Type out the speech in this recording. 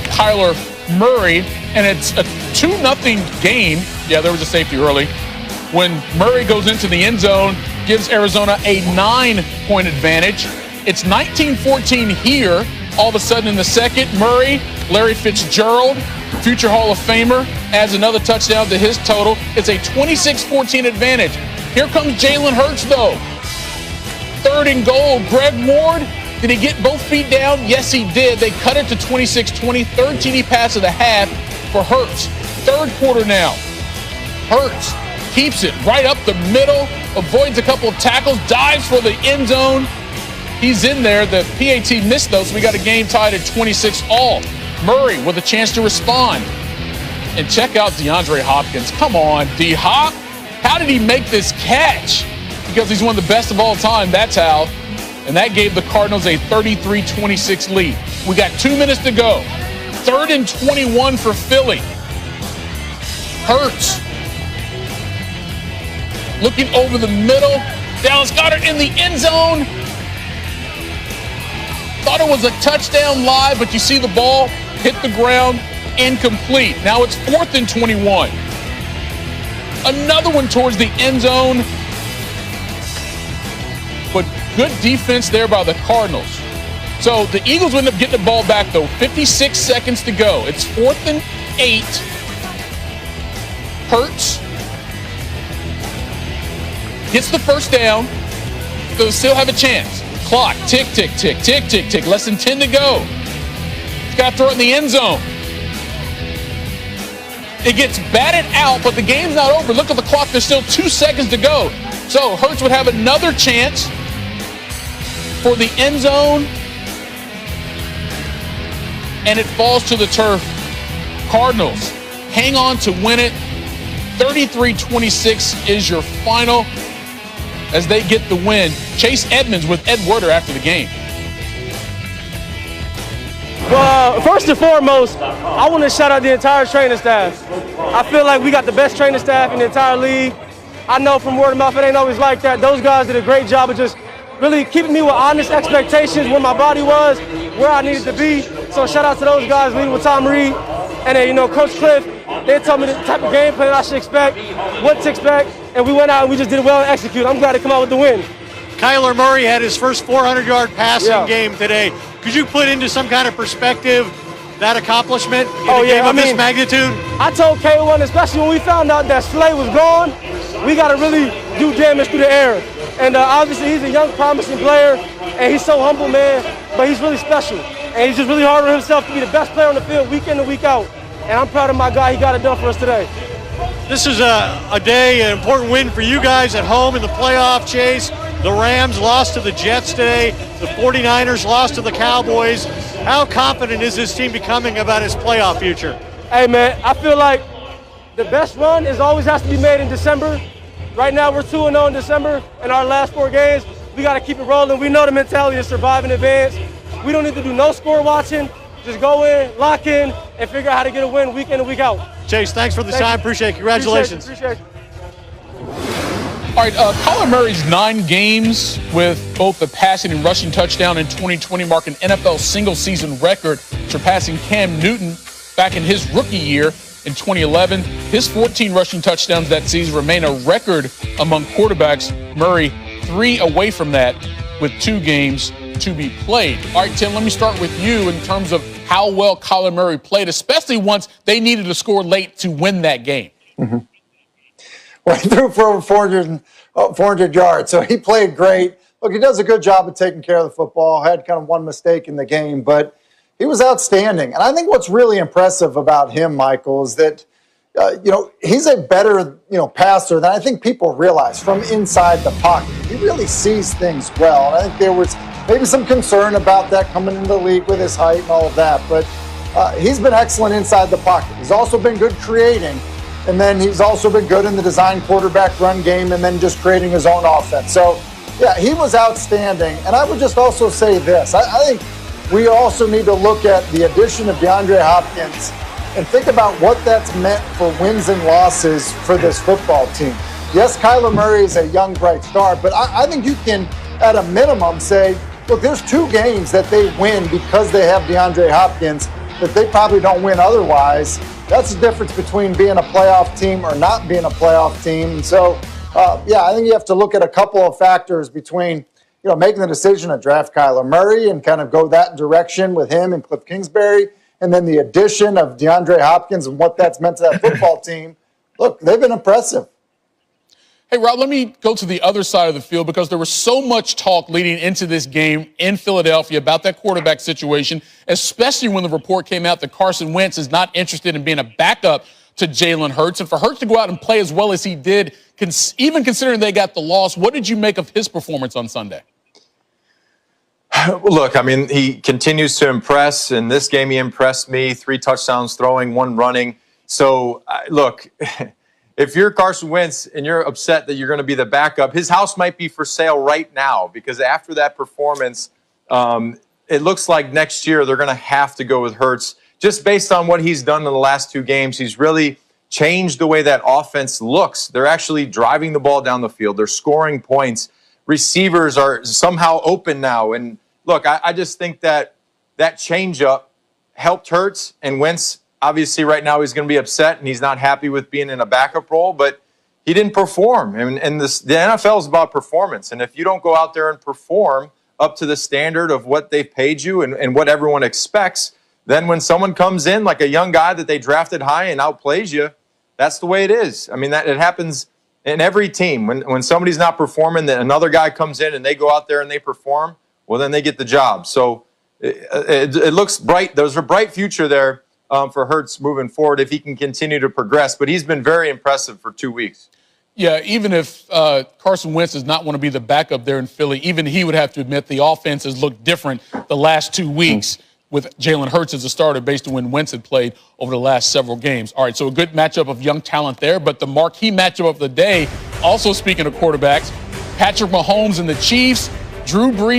Kyler Murray, and it's a 2-0 game. Yeah, there was a safety early. When Murray goes into the end zone, gives Arizona a 9-point advantage. It's 19-14 here. All of a sudden in the second, Murray, Larry Fitzgerald, future Hall of Famer, adds another touchdown to his total. It's a 26-14 advantage. Here comes Jalen Hurts, though. 3rd and goal. Greg Ward, did he get both feet down? Yes, he did. They cut it to 26-20. 3rd TD pass of the half for Hurts. 3rd quarter now. Hurts keeps it right up the middle, avoids a couple of tackles, dives for the end zone. He's in there. The PAT missed, though, so we got a game tied at 26 all. Murray with a chance to respond. And check out DeAndre Hopkins. Come on, D-Hop. How did he make this catch? Because he's one of the best of all time, that's how. And that gave the Cardinals a 33-26 lead. We got 2 minutes to go. 3rd and 21 for Philly. Hurts looking over the middle. Dallas Goedert in the end zone. Thought it was a touchdown live, but you see the ball hit the ground, incomplete. Now it's 4th and 21. Another one towards the end zone. But good defense there by the Cardinals. So the Eagles end up getting the ball back, though. 56 seconds to go. It's 4th and 8. Hurts gets the first down. They'll still have a chance. Clock, tick, tick, tick, tick, tick, tick. Less than 10 to go. He's got to throw it in the end zone. It gets batted out, but the game's not over. Look at the clock. There's still 2 seconds to go. So Hurts would have another chance for the end zone, and it falls to the turf. Cardinals hang on to win it. 33-26 is your final as they get the win. Chase Edmonds with Ed Werder after the game. Well, first and foremost, I want to shout out the entire training staff. I feel like we got the best training staff in the entire league. I know from word of mouth it ain't always like that. Those guys did a great job of just really keeping me with honest expectations where my body was, where I needed to be. So shout out to those guys leading with Tom Reed. And then, Coach Cliff, they told me the type of game plan I should expect, what to expect, and we went out and we just did well and executed. I'm glad to come out with the win. Kyler Murray had his first 400-yard passing game today. Could you put into some kind of perspective that accomplishment in a game of this magnitude? I told K1, especially when we found out that Slay was gone, we got to really do damage through the air. And obviously he's a young, promising player, and he's so humble, man, but he's really special. And he's just really hard on himself to be the best player on the field week in and week out. And I'm proud of my guy. He got it done for us today. This is a day, an important win for you guys at home in the playoff chase. The Rams lost to the Jets today. The 49ers lost to the Cowboys. How confident is this team becoming about its playoff future? Hey, man, I feel like the best run always has to be made in December. Right now, we're 2-0 in December in our last 4 games. We got to keep it rolling. We know the mentality is survive in advance. We don't need to do no score watching. Just go in, lock in, and figure out how to get a win week in and week out. Chase, thanks for the time. Appreciate it. Congratulations. Appreciate it. All right, Kyler Murray's 9 games with both the passing and rushing touchdown in 2020 mark an NFL single-season record, surpassing Cam Newton back in his rookie year in 2011. His 14 rushing touchdowns that season remain a record among quarterbacks. Murray 3 away from that with 2 games to be played. All right, Tim, let me start with you in terms of how well Kyler Murray played, especially once they needed to score late to win that game. Mm-hmm. Well, he threw for over 400 yards, so he played great. Look, he does a good job of taking care of the football, had kind of one mistake in the game, but he was outstanding. And I think what's really impressive about him, Michael, is that, he's a better, passer than I think people realize from inside the pocket. He really sees things well. And I think there was maybe some concern about that coming into the league with his height and all of that, but he's been excellent inside the pocket. He's also been good creating. And then he's also been good in the design quarterback run game and then just creating his own offense. So, yeah, he was outstanding. And I would just also say this. I think we also need to look at the addition of DeAndre Hopkins and think about what that's meant for wins and losses for this football team. Yes, Kyler Murray is a young, bright star, but I think you can, at a minimum, say, look, there's 2 games that they win because they have DeAndre Hopkins. that they probably don't win otherwise. That's the difference between being a playoff team or not being a playoff team. And so, I think you have to look at a couple of factors between, making the decision to draft Kyler Murray and kind of go that direction with him and Cliff Kingsbury, and then the addition of DeAndre Hopkins and what that's meant to that football team. Look, they've been impressive. Hey, Rob, let me go to the other side of the field because there was so much talk leading into this game in Philadelphia about that quarterback situation, especially when the report came out that Carson Wentz is not interested in being a backup to Jalen Hurts. And for Hurts to go out and play as well as he did, even considering they got the loss, what did you make of his performance on Sunday? Look, I mean, he continues to impress. In this game, he impressed me. 3 touchdowns throwing, 1 running. So, look, if you're Carson Wentz and you're upset that you're going to be the backup, his house might be for sale right now because after that performance, it looks like next year they're going to have to go with Hurts. Just based on what he's done in the last 2 games, he's really changed the way that offense looks. They're actually driving the ball down the field. They're scoring points. Receivers are somehow open now. And look, I just think that changeup helped Hurts, and Wentz, obviously right now he's going to be upset and he's not happy with being in a backup role, but he didn't perform. And the NFL is about performance. And if you don't go out there and perform up to the standard of what they've paid you and what everyone expects, then when someone comes in like a young guy that they drafted high and outplays you, that's the way it is. I mean, that it happens in every team. When somebody's not performing, then another guy comes in and they go out there and they perform, well, then they get the job. So it looks bright. There's a bright future there for Hurts moving forward if he can continue to progress. But he's been very impressive for 2 weeks. Yeah, even if Carson Wentz does not want to be the backup there in Philly, even he would have to admit the offense has looked different the last 2 weeks with Jalen Hurts as a starter based on when Wentz had played over the last several games. All right, so a good matchup of young talent there, but the marquee matchup of the day, also speaking of quarterbacks, Patrick Mahomes and the Chiefs, Drew Brees.